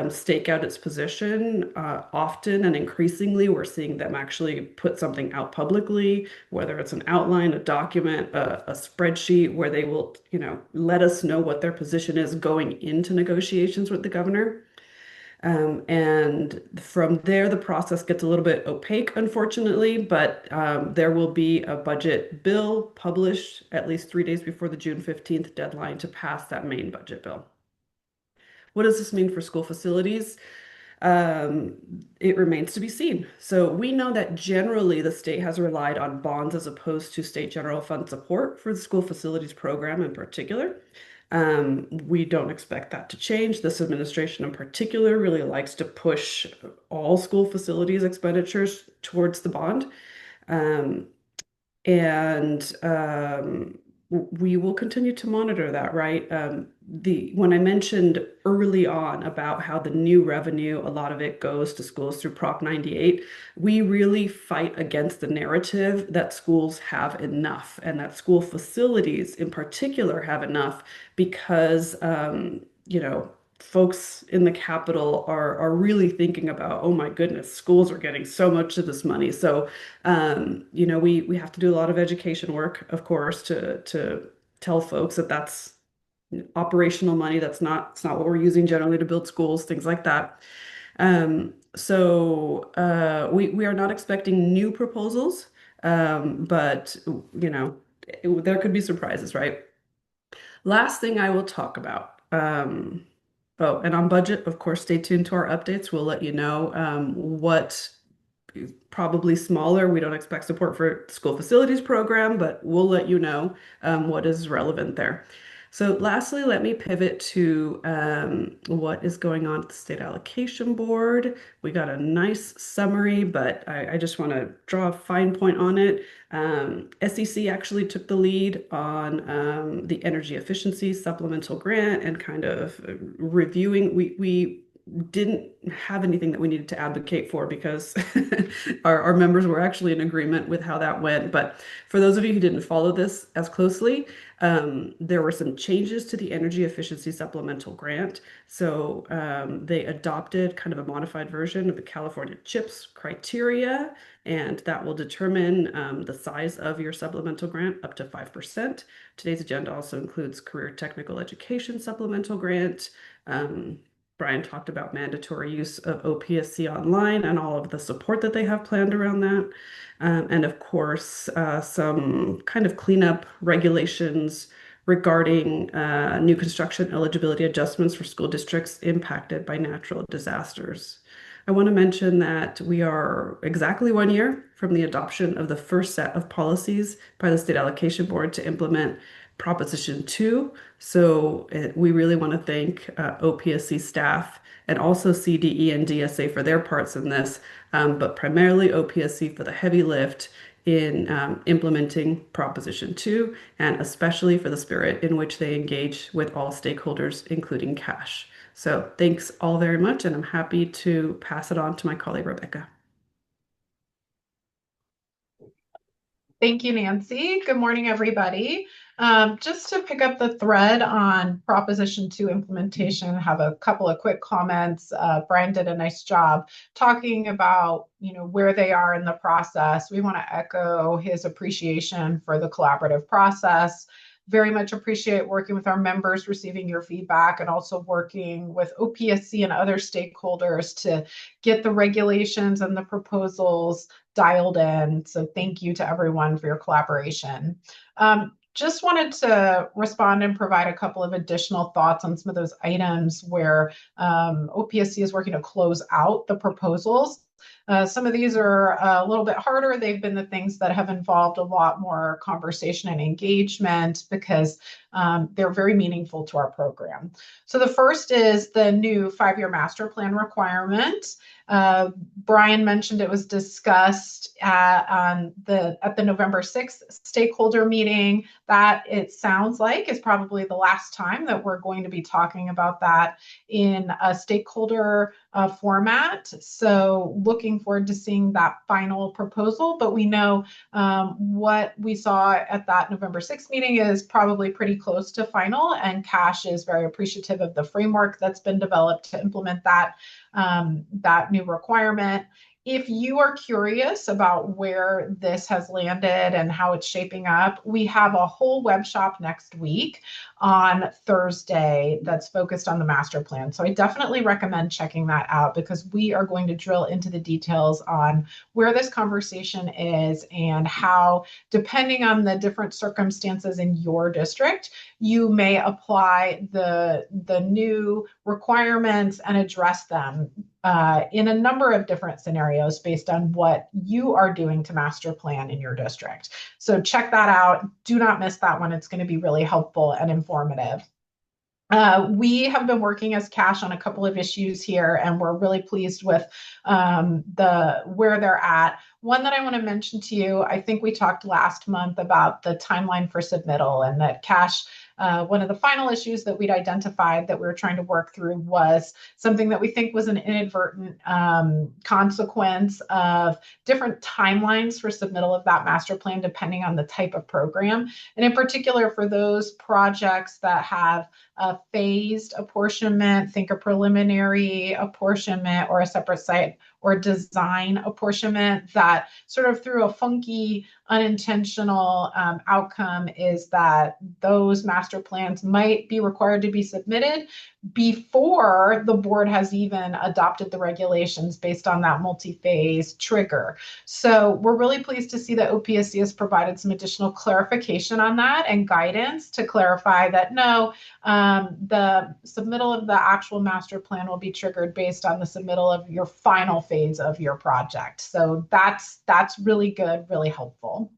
stake out its position. Often and increasingly, we're seeing them actually put something out publicly, whether it's an outline, a document, a spreadsheet, where they will, let us know what their position is going into negotiations with the governor. And from there, the process gets a little bit opaque, unfortunately, but there will be a budget bill published at least 3 days before the June 15th deadline to pass that main budget bill. What does this mean for school facilities? It remains to be seen. So we know that generally the state has relied on bonds as opposed to state general fund support for the school facilities program in particular. We don't expect that to change. This administration in particular really likes to push all school facilities expenditures towards the bond. We will continue to monitor that, right? When I mentioned early on about how the new revenue, a lot of it goes to schools through Prop 98, we really fight against the narrative that schools have enough and that school facilities in particular have enough because, folks in the Capitol are really thinking about, oh my goodness, schools are getting so much of this money. So, we have to do a lot of education work, of course, to tell folks that that's operational money. It's not what we're using generally to build schools, things like that. We are not expecting new proposals, but there could be surprises, right? Last thing I will talk about. Oh, and on budget, of course, stay tuned to our updates. We'll let you know what probably smaller. We don't expect support for school facilities program, but we'll let you know what is relevant there. So lastly, let me pivot to what is going on at the State Allocation Board. We got a nice summary, but I just want to draw a fine point on it. SEC actually took the lead on the energy efficiency supplemental grant and kind of reviewing. We didn't have anything that we needed to advocate for because our members were actually in agreement with how that went. But for those of you who didn't follow this as closely, there were some changes to the energy efficiency supplemental grant. So they adopted kind of a modified version of the California CHIPS criteria, and that will determine the size of your supplemental grant up to 5%. Today's agenda also includes career technical education supplemental grant. Brian talked about mandatory use of OPSC online and all of the support that they have planned around that. And of course, some kind of cleanup regulations regarding new construction eligibility adjustments for school districts impacted by natural disasters. I want to mention that we are exactly 1 year from the adoption of the first set of policies by the State Allocation Board to implement Proposition 2. So we really want to thank OPSC staff and also CDE and DSA for their parts in this, but primarily OPSC for the heavy lift in implementing Proposition 2, and especially for the spirit in which they engage with all stakeholders, including cash. So thanks all very much, and I'm happy to pass it on to my colleague, Rebecca. Thank you, Nancy. Good morning, everybody. Just to pick up the thread on Proposition 2 implementation, have a couple of quick comments. Brian did a nice job talking about, where they are in the process. We want to echo his appreciation for the collaborative process. very much appreciate working with our members, receiving your feedback, and also working with OPSC and other stakeholders to get the regulations and the proposals dialed in. So thank you to everyone for your collaboration. Just wanted to respond and provide a couple of additional thoughts on some of those items where OPSC is working to close out the proposals. Some of these are a little bit harder. They've been the things that have involved a lot more conversation and engagement because they're very meaningful to our program. So the first is the new 5-year master plan requirement. Brian mentioned it was discussed at the November 6th stakeholder meeting. That, it sounds like, is probably the last time that we're going to be talking about that in a stakeholder format. So looking forward to seeing that final proposal. But we know what we saw at that November 6th meeting is probably pretty close to final, and Cash is very appreciative of the framework that's been developed to implement that new requirement. If you are curious about where this has landed and how it's shaping up, we have a whole web shop next week on Thursday that's focused on the master plan. So I definitely recommend checking that out because we are going to drill into the details on where this conversation is and how, depending on the different circumstances in your district, you may apply the new requirements and address them in a number of different scenarios based on what you are doing to master plan in your district. So check that out. Do not miss that one. It's going to be really helpful and informative. We have been working as Cash on a couple of issues here, and we're really pleased with where they're at. One that I want to mention to you, I think we talked last month about the timeline for submittal, and that Cash, one of the final issues that we'd identified that we were trying to work through was something that we think was an inadvertent consequence of different timelines for submittal of that master plan depending on the type of program. And in particular, for those projects that have a phased apportionment, think a preliminary apportionment or a separate site or design apportionment, that sort of through a funky, unintentional outcome is that those master plans might be required to be submitted before the board has even adopted the regulations based on that multi-phase trigger. So we're really pleased to see that OPSC has provided some additional clarification on that and guidance to clarify that no, the submittal of the actual master plan will be triggered based on the submittal of your final phase of your project. So that's really good, really helpful.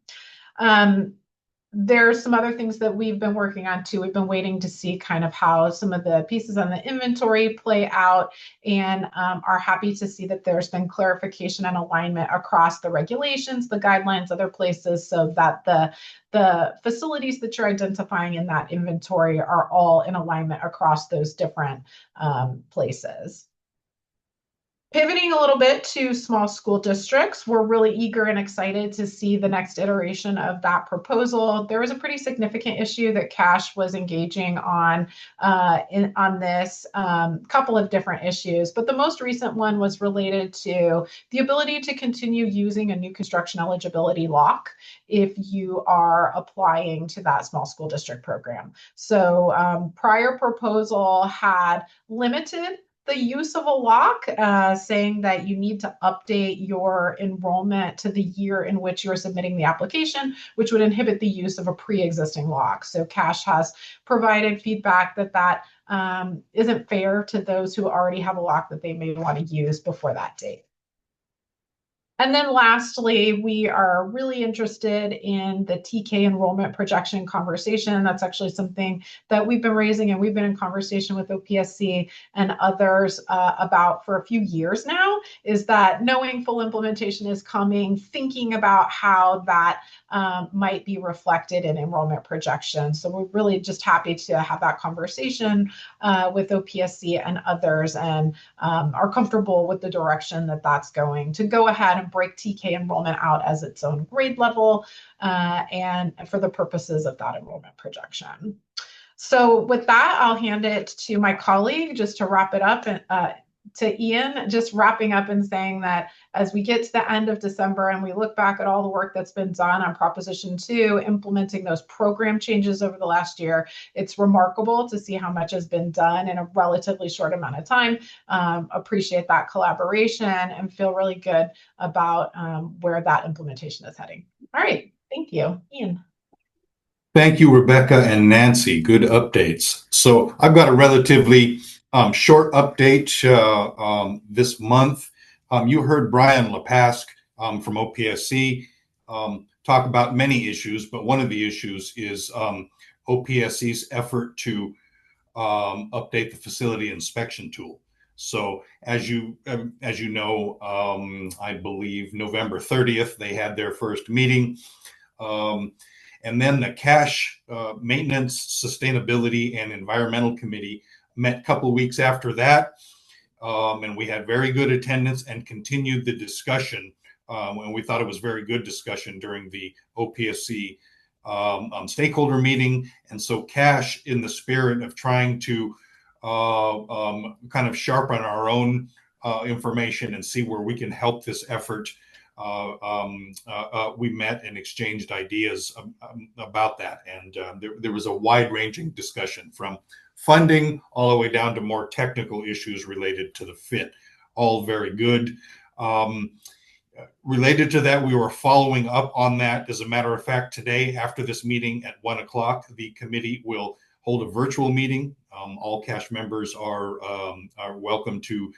There's some other things that we've been working on too. We've been waiting to see kind of how some of the pieces on the inventory play out, and are happy to see that there's been clarification and alignment across the regulations, the guidelines, other places, so that the facilities that you're identifying in that inventory are all in alignment across those different places. Pivoting a little bit to small school districts, we're really eager and excited to see the next iteration of that proposal. There was a pretty significant issue that Cash was engaging on this couple of different issues, but the most recent one was related to the ability to continue using a new construction eligibility lock if you are applying to that small school district program. So prior proposal had limited the use of a lock, saying that you need to update your enrollment to the year in which you're submitting the application, which would inhibit the use of a pre-existing lock. So Cash has provided feedback that isn't fair to those who already have a lock that they may want to use before that date. And then lastly, we are really interested in the TK enrollment projection conversation. That's actually something that we've been raising, and we've been in conversation with OPSC and others about for a few years now, is that knowing full implementation is coming, thinking about how that might be reflected in enrollment projections. So we're really just happy to have that conversation with OPSC and others, and are comfortable with the direction that that's going to go ahead and break TK enrollment out as its own grade level and for the purposes of that enrollment projection. So with that, I'll hand it to my colleague just to wrap it up and to Ian, just wrapping up and saying that as we get to the end of December and we look back at all the work that's been done on Proposition 2, implementing those program changes over the last year, it's remarkable to see how much has been done in a relatively short amount of time. Appreciate that collaboration and feel really good about where that implementation is heading. All right, thank you. Ian. Thank you, Rebecca and Nancy. Good updates. So I've got a relatively short update this month. You heard Brian Lepasque from OPSC talk about many issues, but one of the issues is OPSC's effort to update the facility inspection tool. So as you know, I believe November 30th, they had their first meeting. And then the Cash Maintenance, Sustainability, and Environmental Committee met a couple of weeks after that. And we had very good attendance and continued the discussion. And we thought it was very good discussion during the OPSC stakeholder meeting. And so Cash, in the spirit of trying to kind of sharpen our own information and see where we can help this effort, we met and exchanged ideas about that. And there was a wide-ranging discussion from funding all the way down to more technical issues related to the fit. All very good. Related to that, we were following up on that. As a matter of fact, today, after this meeting at 1 o'clock, the committee will hold a virtual meeting. All Cash members are welcome to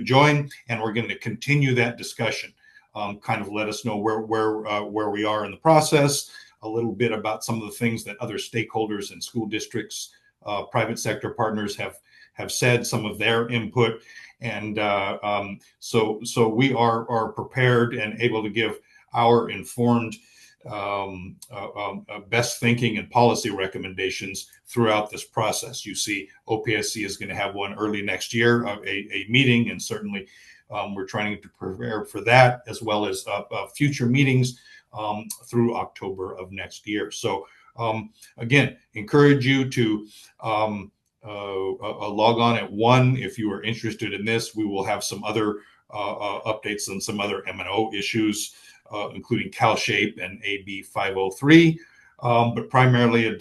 join, and we're going to continue that discussion. Kind of let us know where we are in the process, a little bit about some of the things that other stakeholders and school districts, private sector partners have said, some of their input. And so we are prepared and able to give our informed best thinking and policy recommendations throughout this process. You see, OPSC is going to have one early next year, a meeting, and certainly we're trying to prepare for that, as well as future meetings through October of next year. So again, encourage you to log on at 1 if you are interested in this. We will have some other updates on some other M&O issues, including CalShape and AB 503, but primarily a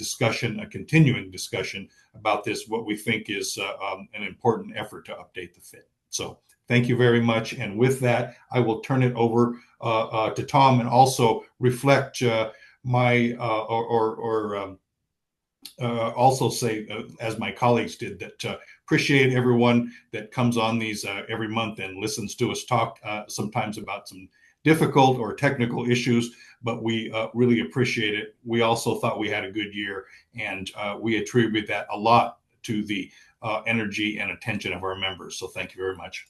continuing discussion about this, what we think is an important effort to update the fit. So thank you very much. And with that, I will turn it over to Tom and also reflect also say, as my colleagues did, that appreciate everyone that comes on these every month and listens to us talk sometimes about some difficult or technical issues, but we really appreciate it. We also thought we had a good year, and we attribute that a lot to the energy and attention of our members. So thank you very much.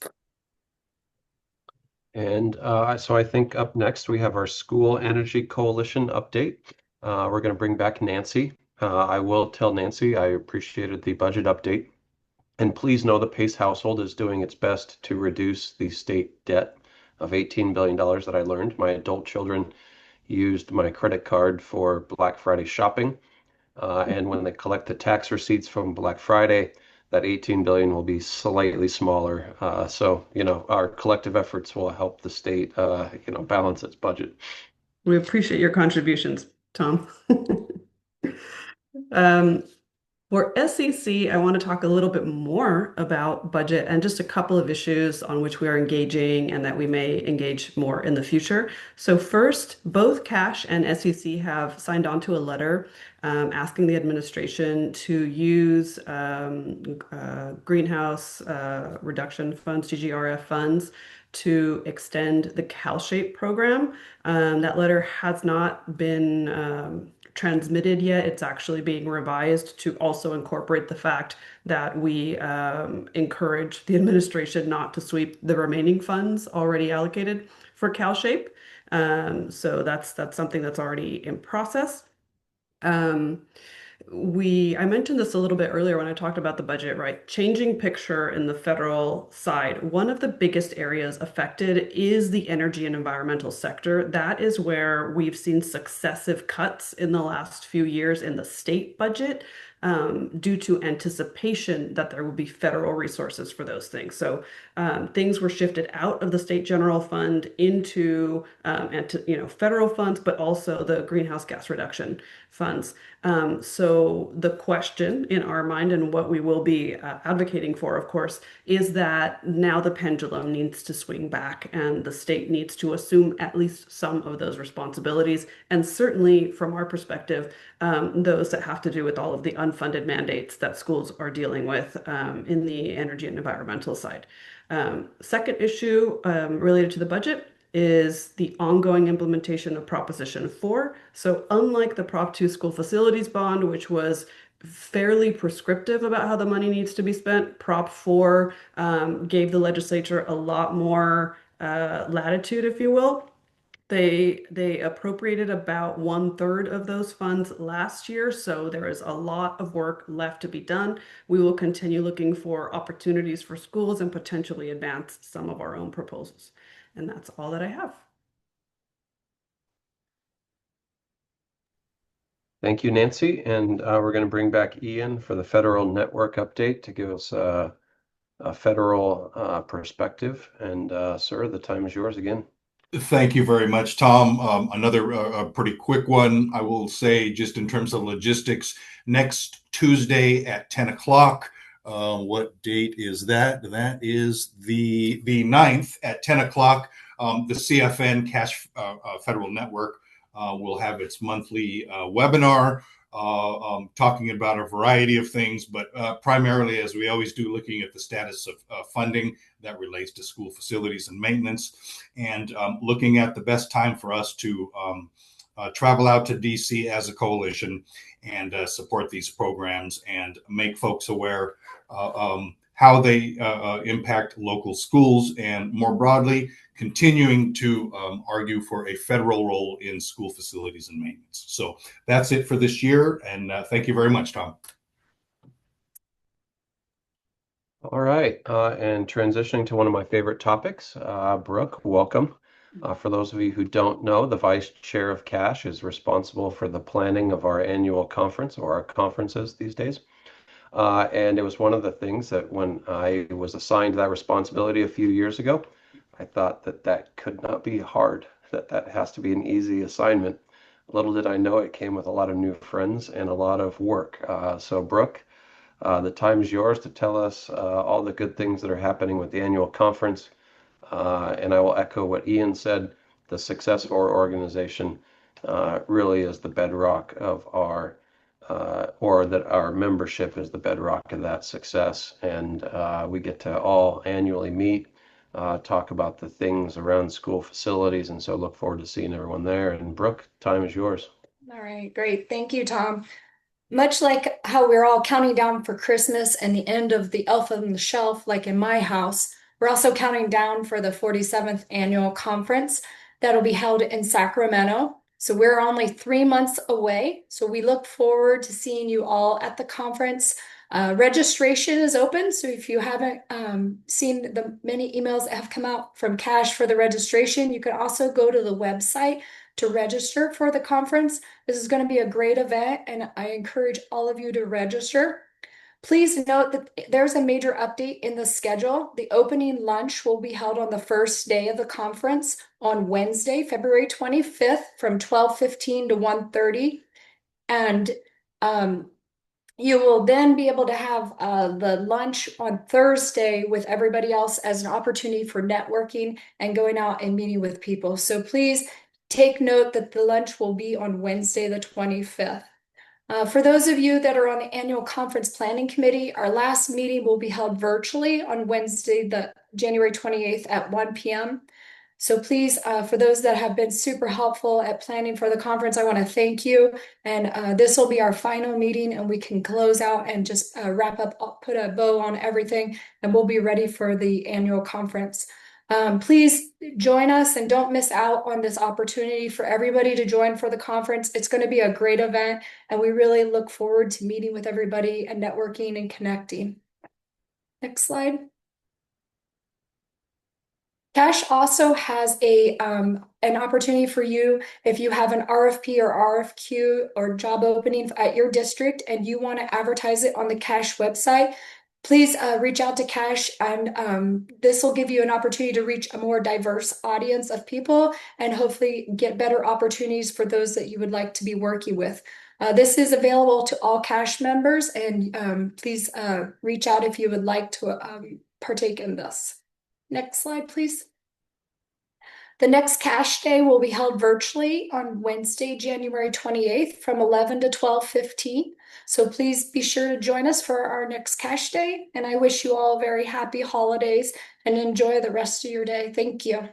And so I think up next we have our School Energy Coalition update. We're going to bring back Nancy. I will tell Nancy I appreciated the budget update. And please know the Pace household is doing its best to reduce the state debt of $18 billion that I learned. My adult children used my credit card for Black Friday shopping. And when they collect the tax receipts from Black Friday, that 18 billion will be slightly smaller. So, our collective efforts will help the state, balance its budget. We appreciate your contributions, Tom. For SEC, I want to talk a little bit more about budget and just a couple of issues on which we are engaging and that we may engage more in the future. So first, both Cash and SEC have signed on to a letter asking the administration to use greenhouse reduction funds, GGRF funds, to extend the CalShape program. That letter has not been transmitted yet. It's actually being revised to also incorporate the fact that we encourage the administration not to sweep the remaining funds already allocated for CalShape. So that's something that's already in process. I mentioned this a little bit earlier when I talked about the budget, right? Changing picture in the federal side. One of the biggest areas affected is the energy and environmental sector. That is where we've seen successive cuts in the last few years in the state budget. due to anticipation that there will be federal resources for those things. So things were shifted out of the state general fund into federal funds, but also the greenhouse gas reduction funds. So the question in our mind, and what we will be advocating for, of course, is that now the pendulum needs to swing back and the state needs to assume at least some of those responsibilities. And certainly from our perspective, those that have to do with all of the unfunded mandates that schools are dealing with in the energy and environmental side. Second issue related to the budget is the ongoing implementation of Proposition 4. So unlike the Prop 2 school facilities bond, which was fairly prescriptive about how the money needs to be spent, Prop 4 gave the legislature a lot more latitude, if you will. They appropriated about 1/3 of those funds last year, so there is a lot of work left to be done. We will continue looking for opportunities for schools and potentially advance some of our own proposals. And that's all that I have. Thank you, Nancy. And we're going to bring back Ian for the federal network update to give us a federal perspective. And sir, the time is yours again. Thank you very much, Tom. Another pretty quick one, I will say, just in terms of logistics. Next Tuesday at 10 o'clock. What date is that? That is the 9th at 10 o'clock. The CFN Cash Federal Network will have its monthly webinar talking about a variety of things, but primarily, as we always do, looking at the status of funding that relates to school facilities and maintenance, and looking at the best time for us to travel out to DC as a coalition and support these programs and make folks aware how they impact local schools, and more broadly, continuing to argue for a federal role in school facilities and maintenance. So that's it for this year, and thank you very much, Tom. All right, and transitioning to one of my favorite topics, Brooke, welcome. For those of you who don't know, the Vice Chair of Cash is responsible for the planning of our annual conference, or our conferences these days. And it was one of the things that when I was assigned that responsibility a few years ago, I thought that that could not be hard, that that has to be an easy assignment. Little did I know it came with a lot of new friends and a lot of work. So Brooke, the time is yours to tell us all the good things that are happening with the annual conference. And I will echo what Ian said, the success of our organization really is the bedrock of our or that our membership is the bedrock of that success. And we get to all annually meet, talk about the things around school facilities. And so look forward to seeing everyone there. And Brooke, time is yours. All right, great. Thank you, Tom. Much like how we're all counting down for Christmas and the end of the Elf on the Shelf, like in my house, we're also counting down for the 47th annual conference that'll be held in Sacramento. So we're only 3 months away. So we look forward to seeing you all at the conference. Registration is open. So if you haven't seen the many emails that have come out from Cash for the registration, you can also go to the website to register for the conference. This is going to be a great event, and I encourage all of you to register. Please note that there's a major update in the schedule. The opening lunch will be held on the first day of the conference on Wednesday, February 25th from 12:15 to 1:30. And you will then be able to have the lunch on Thursday with everybody else as an opportunity for networking and going out and meeting with people. So please take note that the lunch will be on Wednesday, the 25th. For those of you that are on the annual conference planning committee, our last meeting will be held virtually on Wednesday, the January 28th at 1 p.m. So please, for those that have been super helpful at planning for the conference, I want to thank you. And this will be our final meeting, and we can close out and just wrap up, put a bow on everything, and we'll be ready for the annual conference. Please join us and don't miss out on this opportunity for everybody to join for the conference. It's going to be a great event, and we really look forward to meeting with everybody and networking and connecting. Next slide. Cash also has an opportunity for you if you have an RFP or RFQ or job opening at your district and you want to advertise it on the Cash website. Please reach out to Cash, and this will give you an opportunity to reach a more diverse audience of people and hopefully get better opportunities for those that you would like to be working with. This is available to all Cash members, and please reach out if you would like to partake in this. Next slide, please. The next Cash Day will be held virtually on Wednesday, January 28th from 11 to 12:15. So please be sure to join us for our next Cash Day. And I wish you all very happy holidays and enjoy the rest of your day. Thank you.